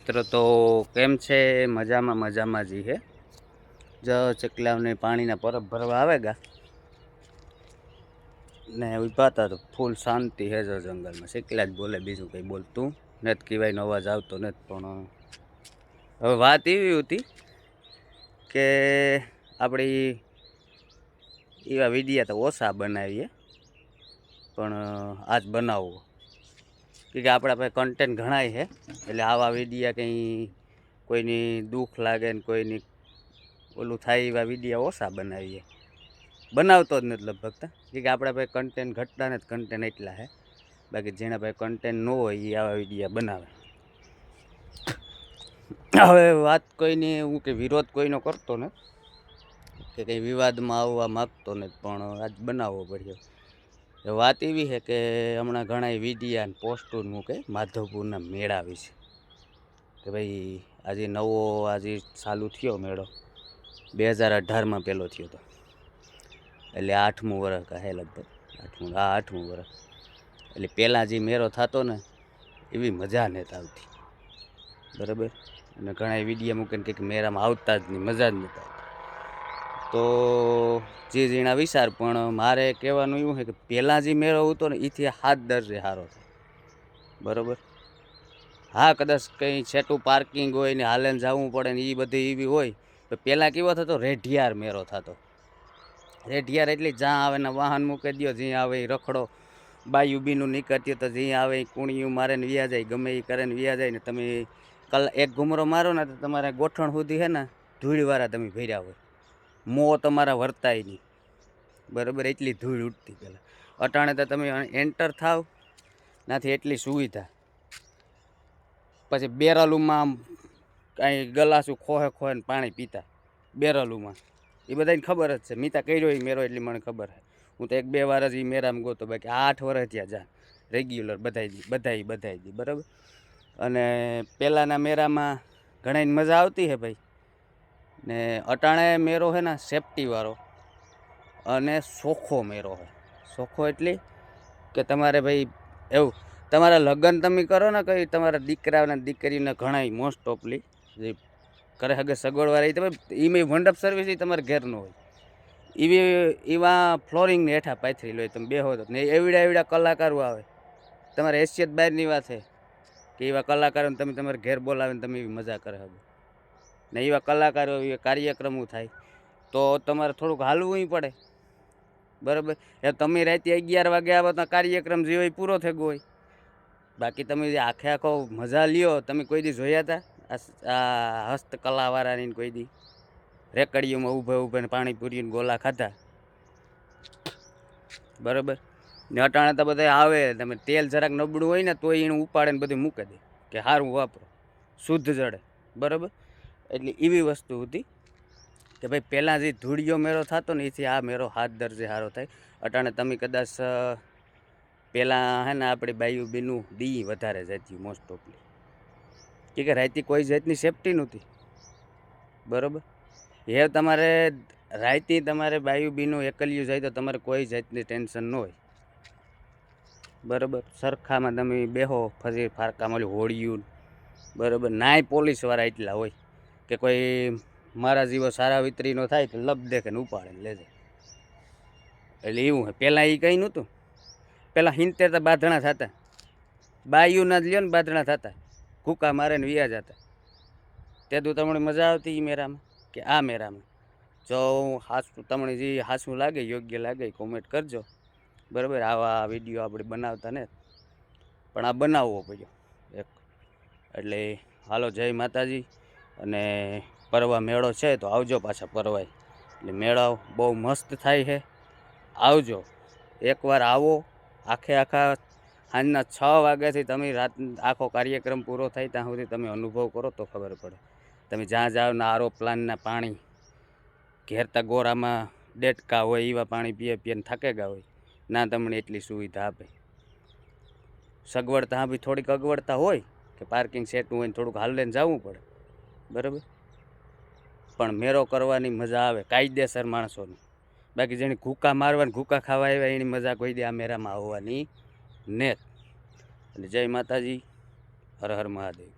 મિત્રો તો કેમ છે? મજામાં જી હે. જો ચકલાઓને પાણીના પરબ ભરવા આવે ગા ને ઉભા હતા તો ફૂલ શાંતિ હે જો જંગલમાં. ચકલા જ બોલે, બીજું કંઈ બોલતું નથી. કહેવાયનો અવાજ આવતો નથી. પણ હવે વાત એવી હતી કે આપણી એવા વિડીયા તો ઓછા બનાવીએ, પણ આજ બનાવવો કે આપણા પાસે કન્ટેન્ટ ઘણાય છે. એટલે આવા વિડીયા કંઈ કોઈની દુઃખ લાગે ને કોઈની ઓલું થાય એવા વિડીયા ઓછા બનાવીએ. બનાવતો જ નથી લગભગ કે આપણા પાસે કન્ટેન્ટ ઘટતા ને કન્ટેન્ટ એટલા છે. બાકી જેના પાસે કન્ટેન્ટ ન હોય એ આવા વિડીયા બનાવે. હવે વાત કોઈની હું કે વિરોધ કોઈનો કરતો ને કે કંઈ વિવાદમાં આવવા માગતો નથી, પણ આજ બનાવવો પડ્યો. વાત એવી છે કે હમણાં ઘણા વિડીયા અને પોસ્ટો મૂકે માધવપુરના મેળા વિશે કે ભાઈ આજે નવો ચાલુ થયો મેળો. 2018માં પહેલો થયો હતો, એટલે 8મું વર્ષ કહે લગભગ. 8મું વર્ષ. એટલે પહેલાં જે મેળો થતો ને એવી મજા નથી આવતી, બરાબર. અને ઘણા વિડીયો મૂકીને કંઈક મેળામાં આવતા જ નહીં, મજા જ નથી આવતી. તો જે જીણા વિચાર, પણ મારે કહેવાનું એવું છે કે પહેલાં જે મેળો હતો ને એથી 7 દરજે સારો થાય, બરાબર. હા, કદાચ કંઈ છેટું પાર્કિંગ હોય ને હાલે જવું પડે ને એ બધી એવી હોય તો પહેલાં કેવો થતો? રેઢિયાર મેળો થતો. રેઢિયાર એટલે જ્યાં આવે ને વાહન મૂકી દો, જ્યાં આવે એ રખડો. બાયું બીનું નીકળતી તો જ્યાં આવે એ કુણિયું મારે ને વ્યા જાય, ગમે એ કરે ને વ્યા જાય. ને તમે એક ઘૂમરો મારો ને તો તમારે ગોઠણ સુધી છે ને ધૂળવાળા તમે ભર્યા હોય, મોં તમારા વર્તાય નહીં, બરાબર. એટલી ધૂળ ઉડતી પહેલાં. અટાણે તો તમે એન્ટર થાવ નાથી એટલી સુવિધા. પછી બેરલુમાં કાંઈ ગલાસું ખોહે ને પાણી પીતા બેરલુમાં. એ બધાને ખબર જ છે. મીતા કર્યો એ મેરો એટલી મને ખબર છે. હું તો 1-2 વાર જ એ મેરામાં ગયો તો, બાકી 8 વર્ષ ત્યાં જા રેગ્યુલર બધાય દી, બરાબર. અને પહેલાંના મેરામાં ઘણાની મજા આવતી હે ભાઈ. ને અટાણે મેરો છે ને સેફટીવાળો અને ચોખ્ખો મેરો છે. ચોખ્ખો એટલે કે તમારે ભાઈ એવું તમારા લગ્ન તમે કરો ને કંઈ તમારા દીકરાના દીકરીને ઘણાય મોસ્ટ ઓફલી જે કરે હગે સગવડવાળી તમે એમાં મંડપ સર્વિસ એ તમારે ઘેર ન હોય. એવા ફ્લોરિંગને હેઠા પાથરી લો તમે બેહો તો ને એવડા કલાકારો આવે. તમારે હેસિયત બહારની વાત છે કે એવા કલાકારોને તમે તમારે ઘેર બોલાવીને તમે એવી મજા કરે શકો ને. એવા કલાકારો એવા કાર્યક્રમો થાય તો તમારે થોડુંક હાલવું પડે, બરાબર. એ તમે રાતે 11 વાગે આવો તો કાર્યક્રમ જે હોય પૂરો થઈ ગયો હોય. બાકી તમે જે આખો મજા લ્યો, તમે કોઈ દી જોયા હતા આ હસ્તકલાવાળાની? કોઈ દી રેકડીઓમાં ઊભા પાણીપુરીને ગોલા ખાધા, બરાબર. ને અટાણે તો બધા આવે, તમે તેલ જરાક નબળું હોય ને તો એને ઉપાડે ને બધું મૂકી દે કે સારું વાપરો, શુદ્ધ જડે, બરાબર. એટલે એવી વસ્તુ હતી કે ભાઈ પહેલાં જે ધૂળિયો મેળો થતો ને એથી આ મેળો 7 દરજે સારો થાય. અટાણે તમે કદાચ પહેલાં હે ને આપણી બાયું બીનું દી વધારે જતી મોસ્ટ ઓફલી કે રાતે કોઈ જાતની સેફટી નહોતી, બરાબર. એ તમારે રાતે તમારે બાયું બીનું એકલ્યું જાય તો તમારે કોઈ જાતની ટેન્શન ન હોય, બરાબર. સરખામાં તમે બેહો ફરી ફારકામાં હોળિયું, બરાબર. નાય પોલીસવાળા એટલા હોય કે કોઈ મારા જેવો સારા વિતરીનો થાય તો લપ દેખે ને ઉપાડે ને લે જાય. એટલે એવું હોય. પહેલાં એ કંઈ નહોતું. પહેલાં 70 બાંધણા થતા, બાયુના જ લ્યો ને બાંધણા થતા, કૂકા મારે ને વ્યા જતા. તે તો તમને મજા આવતી એ મેરામાં કે આ મેરામાં? જો તમને જે હાસું લાગે, યોગ્ય લાગે કોમેન્ટ કરજો, બરાબર. આવા વિડીયો આપણે બનાવતા ને, પણ આ બનાવવો પડ્યો એક. એટલે હાલો, જય માતાજી. અને પરવા મેળો છે તો આવજો પાછા પરવાય. એટલે મેળો બહુ મસ્ત થાય છે, આવજો એકવાર. આવો આખા સાંજના 6 વાગ્યાથી તમે રાત આખો કાર્યક્રમ પૂરો થાય ત્યાં સુધી તમે અનુભવ કરો તો ખબર પડે. તમે જ્યાં જાઓ ને આરો પ્લાનના પાણી ઘેરતા ગોરામાં ડેટકા હોય એવા પાણી પીને થાકેગા હોય ના, તમને એટલી સુવિધા આપે. સગવડતા બી થોડીક અગવડતા હોય કે પાર્કિંગ સેટું હોય ને થોડુંક હાલીને જવું પડે, બરાબર. પણ મેળો કરવાની મજા આવે કાયદેસર માણસોની. બાકી જેને ઘૂકા મારવા ઘૂકા ખાવા આવ્યા એની મજા કોઈ દે આ મેળામાં આવવાની ને. એટલે જય માતાજી, હર હર મહાદેવ.